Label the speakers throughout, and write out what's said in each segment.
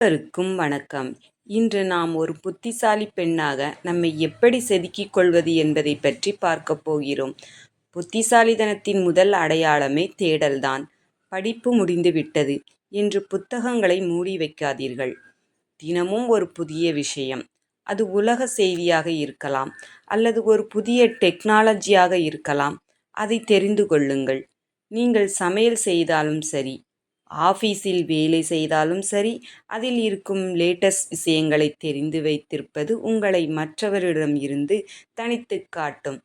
Speaker 1: அனைவருக்கும் வணக்கம். இன்று நாம் ஒரு புத்திசாலி பெண்ணாக நம்மை எப்படி செதுக்கிக் கொள்வது என்பதை பற்றி பார்க்கப் போகிறோம். புத்திசாலித்தனத்தின் முதல் அடையாளமே தேடல்தான். படிப்பு முடிந்துவிட்டது என்று புத்தகங்களை மூடி வைக்காதீர்கள். தினமும் ஒரு புதிய விஷயம், அது உலக செய்தியாக இருக்கலாம் அல்லது ஒரு புதிய டெக்னாலஜியாக இருக்கலாம், அதை தெரிந்து கொள்ளுங்கள். நீங்கள் சமையல் செய்தாலும் சரி, ஆஃபீஸில் வேலை செய்தாலும் சரி, அதில் இருக்கும் லேட்டஸ்ட் விஷயங்களை தெரிந்து வைத்திருப்பது உங்களை மற்றவரிடம் இருந்து தனித்து காட்டும்.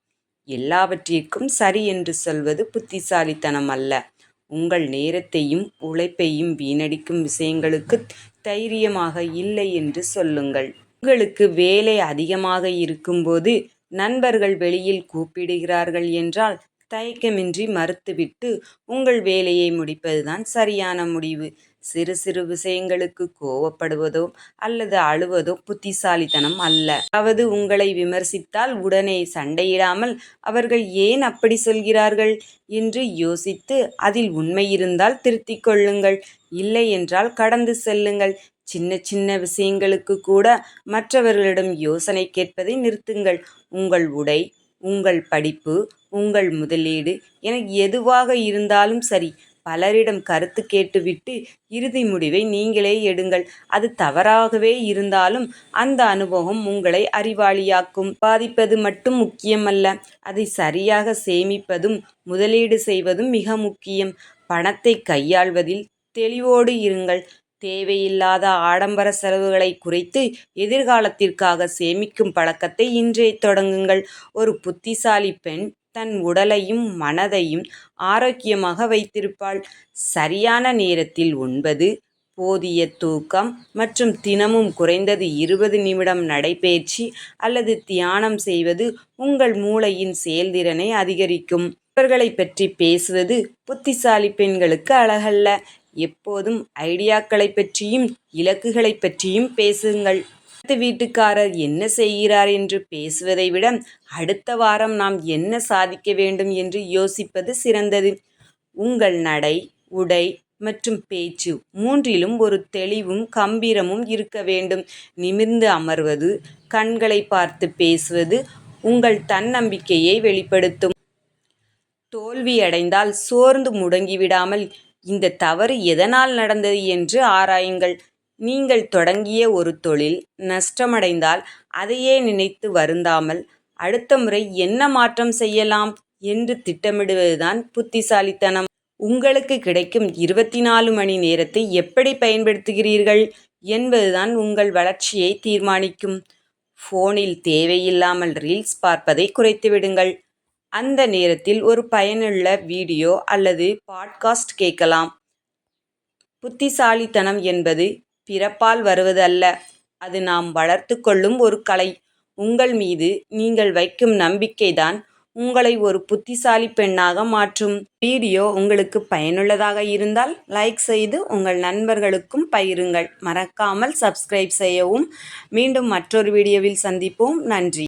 Speaker 1: எல்லாவற்றிற்கும் சரி என்று சொல்வது புத்திசாலித்தனம் அல்ல. உங்கள் நேரத்தையும் உழைப்பையும் வீணடிக்கும் விஷயங்களுக்கு தைரியமாக இல்லை என்று சொல்லுங்கள். உங்களுக்கு வேலை அதிகமாக இருக்கும்போது நண்பர்கள் வெளியில் கூப்பிடுகிறார்கள் என்றால் தயக்கமின்றி மறுத்துவிட்டு உங்கள் வேலையை முடிப்பதுதான் சரியான முடிவு. சிறு சிறு விஷயங்களுக்கு கோவப்படுவதோ அல்லது அழுவதோ புத்திசாலித்தனம் அல்ல. அதாவது உங்களை விமர்சித்தால் உடனே சண்டையிடாமல் அவர்கள் ஏன் அப்படி சொல்கிறார்கள் என்று யோசித்து அதில் உண்மை இருந்தால் திருத்திக் கொள்ளுங்கள். இல்லை என்றால் கடந்து செல்லுங்கள். சின்ன சின்ன விஷயங்களுக்கு கூட மற்றவர்களிடம் யோசனை கேட்பதை நிறுத்துங்கள். உங்கள் உடை, உங்கள் படிப்பு, உங்கள் முதலீடு என எதுவாக இருந்தாலும் சரி, பலரிடம் கருத்து கேட்டுவிட்டு இறுதி முடிவை நீங்களே எடுங்கள். அது தவறாகவே இருந்தாலும் அந்த அனுபவம் உங்களை அறிவாளியாக்கும். பாதிப்பது மட்டும் முக்கியமல்ல, அதை சரியாக சேமிப்பதும் முதலீடு செய்வதும் மிக முக்கியம். பணத்தை கையாள்வதில் தெளிவோடு இருங்கள். தேவையில்லாத ஆடம்பர செலவுகளை குறைத்து எதிர்காலத்திற்காக சேமிக்கும் பழக்கத்தை இன்றே தொடங்குங்கள். ஒரு புத்திசாலி பெண் தன் உடலையும் மனதையும் ஆரோக்கியமாக வைத்திருப்பாள். சரியான நேரத்தில் உண்பது, போதிய தூக்கம் மற்றும் தினமும் குறைந்தது 20 நிமிடம் நடைபயிற்சி அல்லது தியானம் செய்வது உங்கள் மூளையின் செயல்திறனை அதிகரிக்கும். அவர்களை பற்றி பேசுவது புத்திசாலி பெண்களுக்கு அழகல்ல. எப்போதும் ஐடியாக்களை பற்றியும் இலக்குகளை பற்றியும் பேசுங்கள். அடுத்த வீட்டுக்காரர் என்ன செய்கிறார் என்று பேசுவதை விட அடுத்த வாரம் நாம் என்ன சாதிக்க வேண்டும் என்று யோசிப்பது சிறந்தது. உங்கள் நடை, உடை மற்றும் பேச்சு மூன்றிலும் ஒரு தெளிவும் கம்பீரமும் இருக்க வேண்டும். நிமிர்ந்து அமர்வது, கண்களை பார்த்து பேசுவது உங்கள் தன்னம்பிக்கையை வெளிப்படுத்தும். தோல்வியடைந்தால் சோர்ந்து முடங்கிவிடாமல் இந்த தவறு எதனால் நடந்தது என்று ஆராயுங்கள். நீங்கள் தொடங்கிய ஒரு தொழில் நஷ்டமடைந்தால் அதையே நினைத்து வருந்தாமல் அடுத்த முறை என்ன மாற்றம் செய்யலாம் என்று திட்டமிடுவதுதான் புத்திசாலித்தனம். உங்களுக்கு கிடைக்கும் 24 மணி நேரத்தை எப்படி பயன்படுத்துகிறீர்கள் என்பதுதான் உங்கள் வளர்ச்சியை தீர்மானிக்கும். ஃபோனில் தேவையில்லாமல் ரீல்ஸ் பார்ப்பதை குறைத்துவிடுங்கள். அந்த நேரத்தில் ஒரு பயனுள்ள வீடியோ அல்லது பாட்காஸ்ட் கேட்கலாம். புத்திசாலித்தனம் என்பது பிறப்பால் வருவது அல்ல, அது நாம் வளர்த்து கொள்ளும் ஒரு கலை. உங்கள் மீது நீங்கள் வைக்கும் நம்பிக்கைதான் உங்களை ஒரு புத்திசாலி பெண்ணாக மாற்றும். வீடியோ உங்களுக்கு பயனுள்ளதாக இருந்தால் லைக் செய்து உங்கள் நண்பர்களுக்கும் பகிருங்கள். மறக்காமல் சப்ஸ்கிரைப் செய்யவும். மீண்டும் மற்றொரு வீடியோவில் சந்திப்போம். நன்றி.